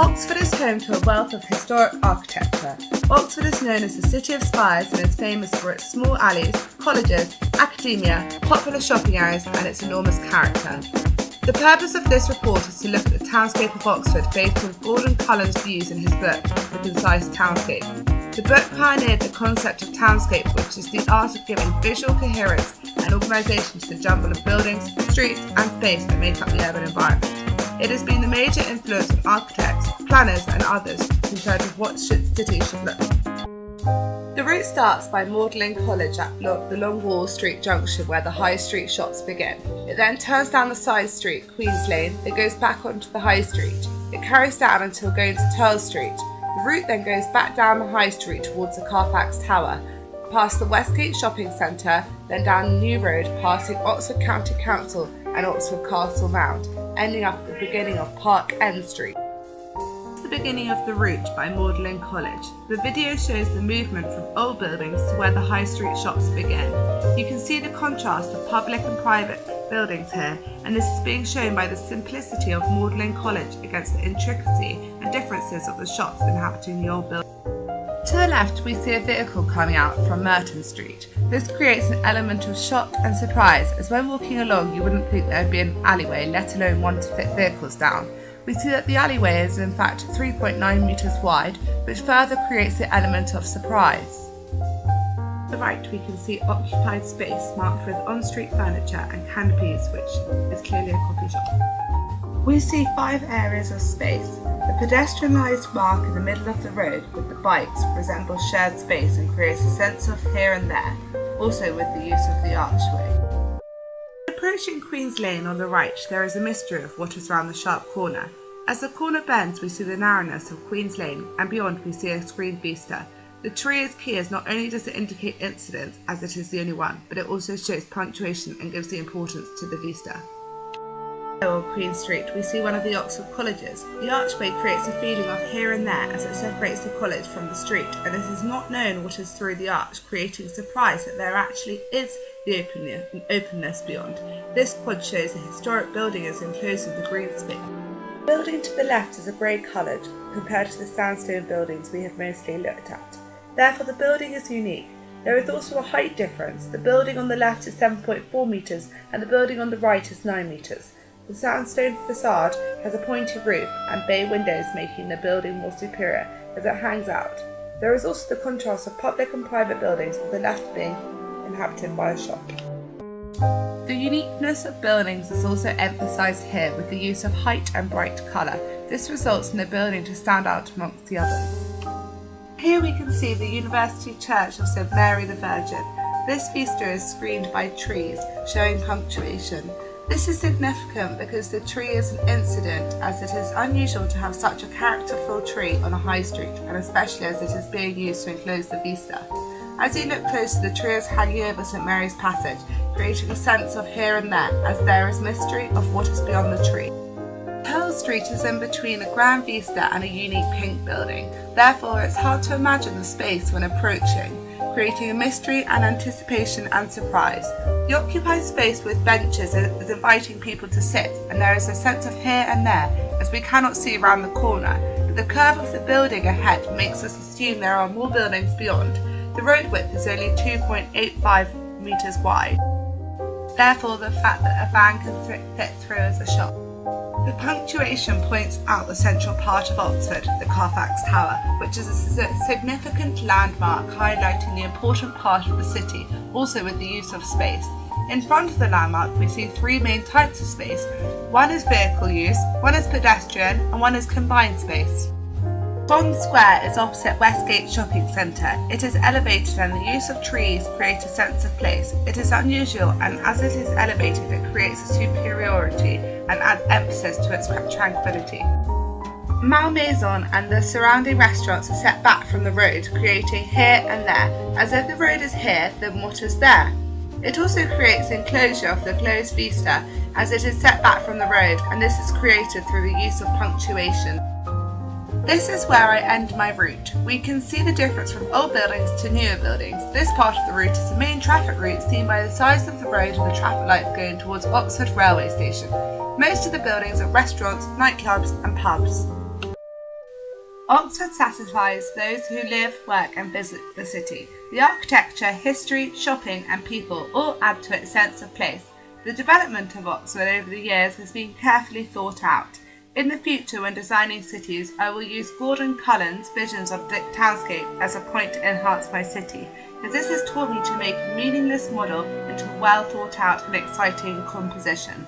Oxford is home to a wealth of historic architecture. Oxford is known as the City of Spires and is famous for its small alleys, colleges, academia, popular shopping areas and its enormous character. The purpose of this report is to look at the townscape of Oxford based on Gordon Cullen's views in his book, The Concise Townscape. The book pioneered the concept of townscape, which is the art of giving visual coherence and organisation to the jumble of buildings, streets and space that make up the urban environment. It has been the major influence on architects, planners and others concerned with what cities should look like. The route starts by Magdalen College at the Long Wall Street junction where the High Street shops begin. It then turns down the side street, Queen's Lane, it goes back onto the High Street. It carries down until going to Turl Street. The route then goes back down the High Street towards the Carfax Tower, past the Westgate Shopping Centre, then down New Road, passing Oxford County Council and Oxford Castle Mound, ending up at the beginning of Park End Street. This is the beginning of the route by Magdalen College. The video shows the movement from old buildings to where the High Street shops begin. You can see the contrast of public and private buildings here, and this is being shown by the simplicity of Magdalen College against the intricacy and differences of the shops inhabiting the old building. To the left we see a vehicle coming out from Merton Street. This creates an element of shock and surprise, as when walking along you wouldn't think there would be an alleyway, let alone one to fit vehicles down. We see that the alleyway is in fact 3.9 metres wide, which further creates the element of surprise. To the right we can see occupied space marked with on-street furniture and canopies, which is clearly a coffee shop. We see 5 areas of space. The pedestrianised mark in the middle of the road with the bikes resembles shared space and creates a sense of here and there, also with the use of the archway. Approaching Queen's Lane on the right, there is a mystery of what is round the sharp corner. As the corner bends, we see the narrowness of Queen's Lane, and beyond we see a screened vista. The tree is key as not only does it indicate incidence, as it is the only one, but it also shows punctuation and gives the importance to the vista. On Queen Street we see one of the Oxford colleges. The archway creates a feeling of here and there as it separates the college from the street, and it is not known what is through the arch, creating surprise that there actually is the openness beyond. This quad shows a historic building is enclosed with a green space. The building to the left is a grey coloured compared to the sandstone buildings we have mostly looked at. Therefore the building is unique. There is also a height difference. The building on the left is 7.4 metres and the building on the right is 9 metres. The sandstone facade has a pointy roof and bay windows, making the building more superior as it hangs out. There is also the contrast of public and private buildings, with the left being inhabited by a shop. The uniqueness of buildings is also emphasised here with the use of height and bright colour. This results in the building to stand out amongst the others. Here we can see the University Church of St Mary the Virgin. This vista is screened by trees, showing punctuation. This is significant because the tree is an incident, as it is unusual to have such a characterful tree on a high street, and especially as it is being used to enclose the vista. As you look closer, the tree is hanging over St Mary's Passage, creating a sense of here and there, as there is mystery of what is beyond the tree. Turl Street is in between a grand vista and a unique pink building, therefore it's hard to imagine the space when approaching, creating a mystery and anticipation and surprise. The occupied space with benches is inviting people to sit, and there is a sense of here and there, as we cannot see around the corner, but the curve of the building ahead makes us assume there are more buildings beyond. The road width is only 2.85 metres wide, therefore the fact that a van can fit through is a shock. The punctuation points out the central part of Oxford, the Carfax Tower, which is a significant landmark highlighting the important part of the city, also with the use of space. In front of the landmark we see 3 main types of space. One is vehicle use, one is pedestrian, and one is combined space. Bond Square is opposite Westgate Shopping Centre. It is elevated and the use of trees creates a sense of place. It is unusual, and as it is elevated it creates a superiority and adds emphasis to its tranquility. Malmaison and the surrounding restaurants are set back from the road, creating here and there, as if the road is here, then what is there? It also creates enclosure of the closed vista, as it is set back from the road, and this is created through the use of punctuation. This is where I end my route. We can see the difference from old buildings to newer buildings. This part of the route is the main traffic route seen by the size of the road and the traffic lights going towards Oxford railway station. Most of the buildings are restaurants, nightclubs and pubs. Oxford satisfies those who live, work and visit the city. The architecture, history, shopping and people all add to its sense of place. The development of Oxford over the years has been carefully thought out. In the future, when designing cities, I will use Gordon Cullen's visions of the Townscape as a point to enhance my city, as this has taught me to make a meaningless model into a well thought out and exciting composition.